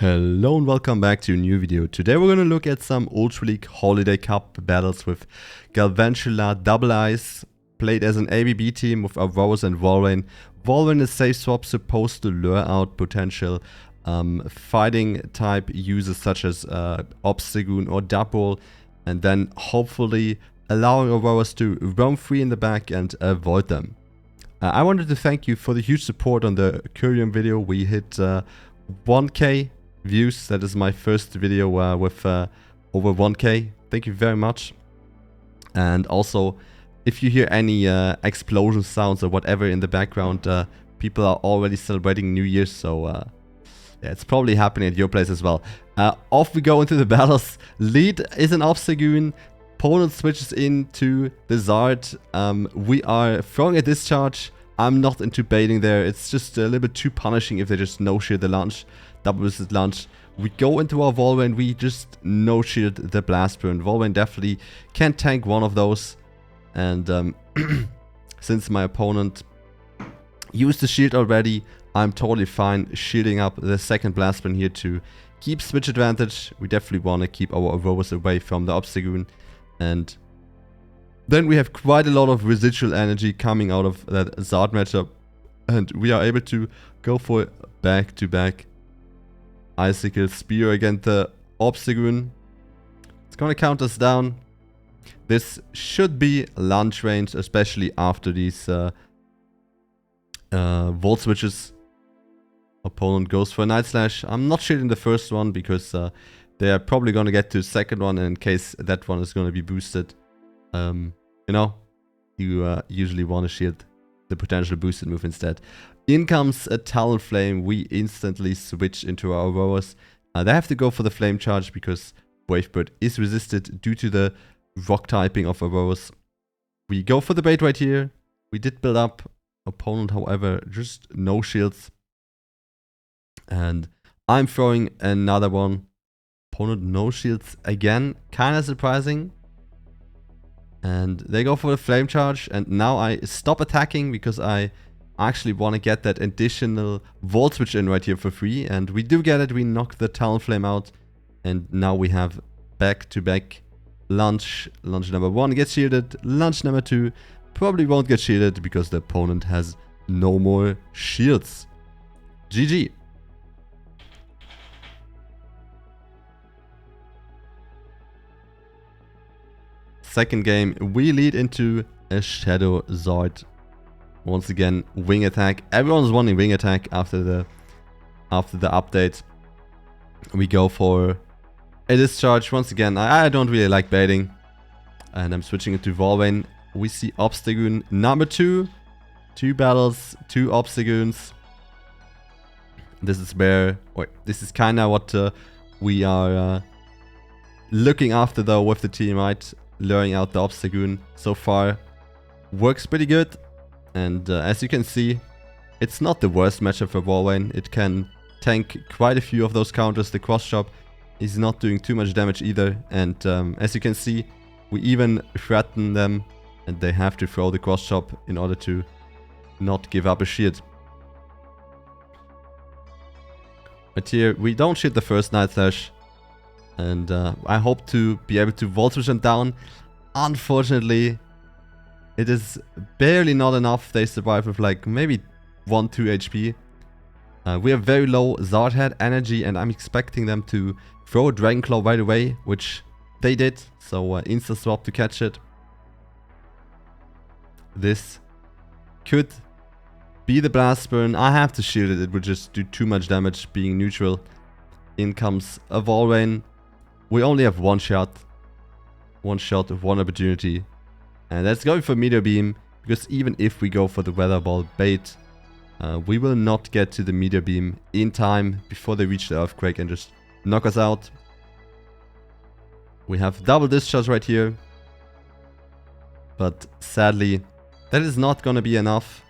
Hello and welcome back to a new video. Today we're going to look at some Ultra League Holiday Cup battles with Galvantula Double Ice, played as an ABB team with Aurorus and Walrein. Walrein is safeswap, supposed to lure out potential fighting type users such as Obstagoon or Double, and then hopefully allowing Aurorus to roam free in the back and avoid them. I wanted to thank you for the huge support on the Curium video. We hit 1k views. That is my first video with over 1k. Thank you very much. And also, if you hear any explosion sounds or whatever in the background, people are already celebrating New Year's, so yeah, it's probably happening at your place as well. Off we go into the battles. Lead is an Obstagoon. Opponent switches into the Zard. We are throwing a discharge. I'm not into baiting there. It's just a little bit too punishing if they just no-shield the launch. Double resist launch. We go into our Walrein. We just no-shield the blast burn. Walrein definitely can tank one of those. And since my opponent used the shield already, I'm totally fine shielding up the second blast burn here to keep switch advantage. We definitely want to keep our Aurorus away from the Obstagoon. And then we have quite a lot of residual energy coming out of that Zard matchup. And we are able to go for back-to-back Icicle Spear against the Obstagoon. It's gonna count us down. This should be lunge range, especially after these Volt switches. Opponent goes for a Night Slash. I'm not shielding the first one because they are probably gonna get to the second one, and in case that one is gonna be boosted. You know, you usually want to shield the potential boosted move instead. In comes a Talonflame. We instantly switch into our Aurorus. They have to go for the Flame Charge because Wavebird is resisted due to the rock typing of Aurorus. We go for the bait right here. We did build up. Opponent, however, just no shields. And I'm throwing another one. Opponent no shields again. Kind of surprising. And they go for the Flame Charge, and now I stop attacking because I actually want to get that additional Volt Switch in right here for free. And we do get it. We knock the Talonflame out, and now we have back-to-back lunge. Lunge number 1 gets shielded. Lunge number 2 probably won't get shielded because the opponent has no more shields. GG. Second game, we lead into a Shadow Zard. Once again, wing attack. Everyone's wanting wing attack after the update. We go for a discharge. Once again, I don't really like baiting. And I'm switching it to Walrein. We see Obstagoon number 2. 2 battles, 2 Obstagoons. This is where, this is kind of what we are looking after though with the team, right? Luring out the Obstagoon so far works pretty good, and as you can see, it's not the worst matchup for Walrein. It can tank quite a few of those counters. The cross chop is not doing too much damage either, and as you can see, we even threaten them, and they have to throw the cross chop in order to not give up a shield. But here we don't shield the first Night Slash. And I hope to be able to Volt Switch them down. Unfortunately, it is barely not enough. They survive with like maybe 1-2 HP. We have very low Zard Head energy, and I'm expecting them to throw a Dragon Claw right away, which they did. So insta swap to catch it. This could be the Blast Burn. I have to shield it. It would just do too much damage being neutral. In comes a Walrein. We only have one shot of one opportunity, and that's going for Meteor Beam, because even if we go for the Weather Ball bait, we will not get to the Meteor Beam in time before they reach the Earthquake and just knock us out. We have double discharge right here, but sadly that is not gonna be enough.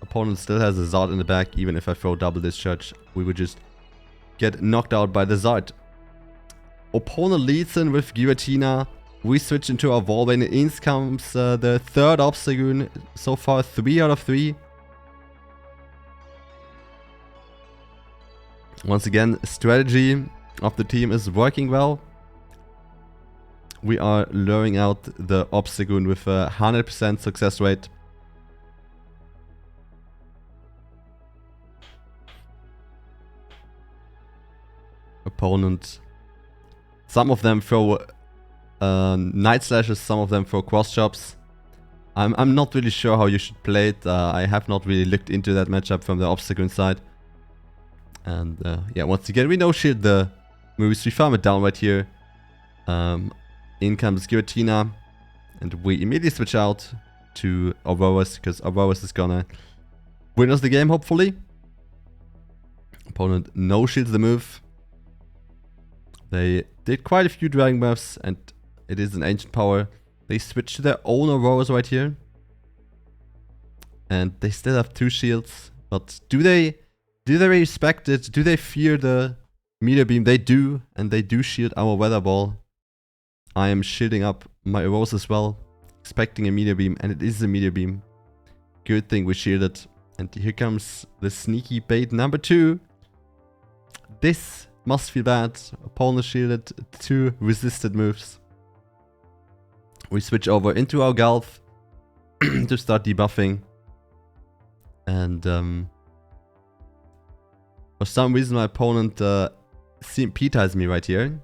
Opponent still has a Zard in the back. Even if I throw double discharge, we would just get knocked out by the Zard. Opponent leads in with Giratina. We switch into our Walrein. In comes the third Obstagoon. So far 3 out of 3. Once again, strategy of the team is working well. We are luring out the Obstagoon with a 100% success rate. Opponent. Some of them throw Night Slashes, some of them throw cross chops. I'm not really sure how you should play it. I have not really looked into that matchup from the Obstagoon side. And yeah, once again, we no-shield the moves. We farm it down right here. In comes Giratina, and we immediately switch out to Aurorus, because Aurorus is gonna win us the game, hopefully. Opponent no-shields the move. They did quite a few Dragon buffs, and it is an Ancient Power. They switch to their own Aurorus right here. And they still have 2 shields, but do they respect it? Do they fear the Meteor Beam? They do, and they do shield our Weather Ball. I am shielding up my Aurorus as well, expecting a Meteor Beam, and it is a Meteor Beam. Good thing we shielded. And here comes the sneaky bait number 2. This must feel bad. Opponent shielded 2 resisted moves. We switch over into our Gulf to start debuffing. And for some reason my opponent CMP-ties me right here.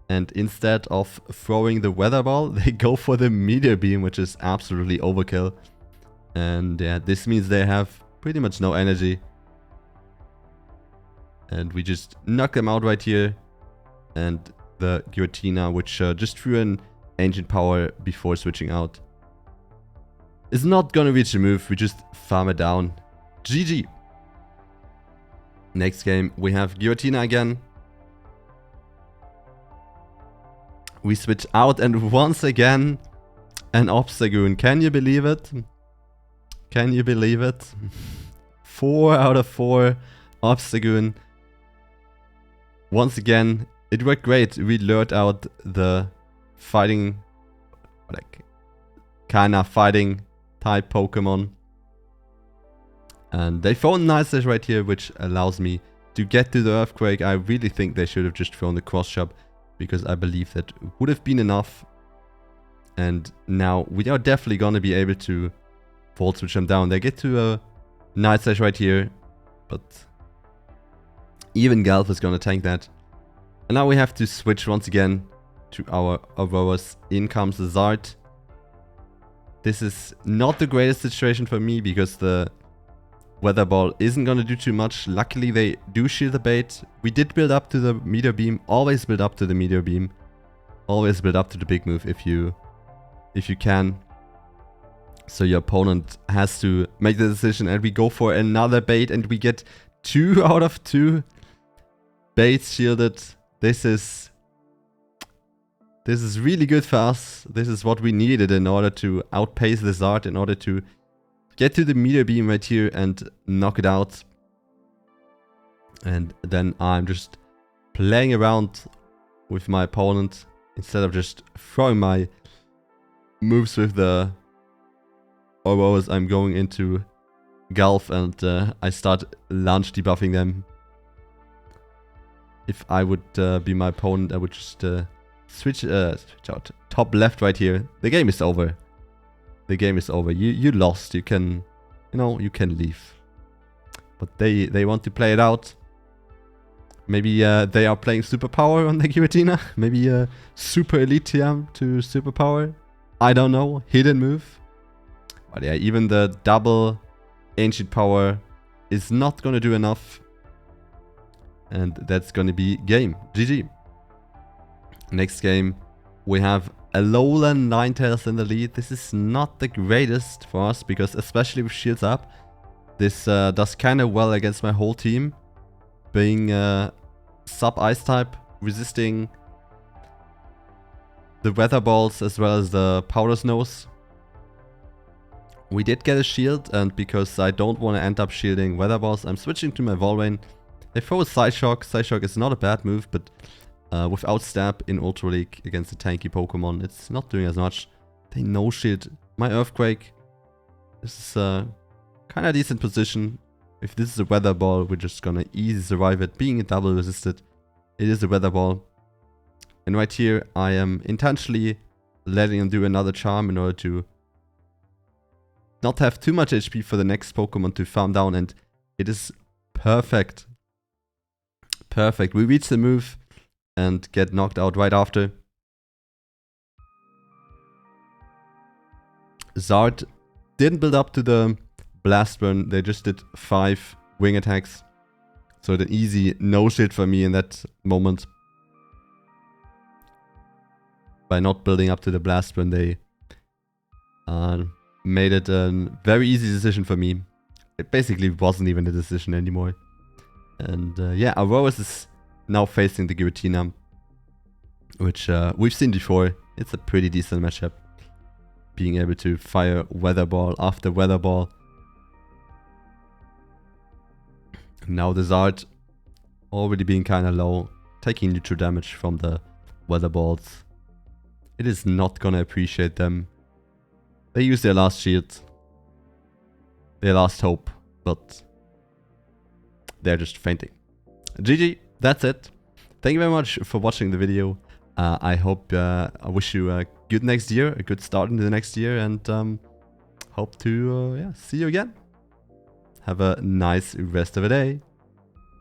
And instead of throwing the Weather Ball, they go for the Meteor Beam, which is absolutely overkill. And yeah, this means they have pretty much no energy. And we just knock them out right here. And the Giratina, which just threw an Ancient Power before switching out, is not gonna reach the move. We just farm it down. GG. Next game, we have Giratina again. We switch out, and once again, an Obstagoon. Can you believe it? Can you believe it? 4 out of 4 Obstagoon. Once again, it worked great. We lured out the fighting, like, kinda fighting type Pokemon. And they throw a Night Slash right here, which allows me to get to the Earthquake. I really think they should have just thrown the Cross Chop, because I believe that would have been enough. And now we are definitely going to be able to Volt Switch them down. They get to a Night Slash right here, but even Gulf is going to tank that. And now we have to switch once again to our Aurorus. In comes the Zard. This is not the greatest situation for me, because the Weather Ball isn't going to do too much. Luckily, they do shield the bait. We did build up to the Meteor Beam. Always build up to the Meteor Beam. Always build up to the big move if you can. So your opponent has to make the decision, and we go for another bait, and we get 2 out of 2 baits shielded. This is really good for us. This is what we needed in order to outpace the Zard, in order to get to the Meteor Beam right here and knock it out. And then I'm just playing around with my opponent instead of just throwing my moves with the Aurorus. I'm going into Gulf, and I start launch debuffing them. If I would be my opponent, I would just switch out top left right here. The game is over. The game is over. You lost. You can, you can leave. But they want to play it out. Maybe they are playing Superpower on the Giratina. Maybe Super Elite TM to Superpower. I don't know. Hidden move. But yeah, even the double Ancient Power is not gonna do enough. And that's gonna be game. GG. Next game, we have Alolan Ninetales in the lead. This is not the greatest for us, because especially with shields up, this does kind of well against my whole team. Being sub-ice type, resisting the Weather Balls as well as the Powder Snows. We did get a shield, and because I don't want to end up shielding Weather Balls, I'm switching to my Walrein. They throw a Psyshock. Psyshock is not a bad move, but without stab in Ultra League against a tanky Pokemon, it's not doing as much. They no-shield my Earthquake. This is kind of decent position. If this is a weather ball, we're just gonna easily survive it. Being a double resisted, it is a weather ball. And right here, I am intentionally letting him do another charm in order to not have too much HP for the next Pokemon to farm down, and it is perfect. Perfect. We reach the move and get knocked out right after. Zard didn't build up to the blast burn, they just did 5 wing attacks. So the easy no shit for me in that moment. By not building up to the blast burn, they made it a very easy decision for me. It basically wasn't even a decision anymore. And yeah, Aurorus is now facing the Giratina, which we've seen before. It's a pretty decent matchup. Being able to fire Weather Ball after Weather Ball. Now the Zard already being kind of low, taking neutral damage from the Weather Balls. It is not gonna appreciate them. They use their last shield, their last hope, but they're just fainting. GG, that's it. Thank you very much for watching the video. I hope, I wish you a good next year, a good start into the next year, and hope to yeah, see you again. Have a nice rest of the day.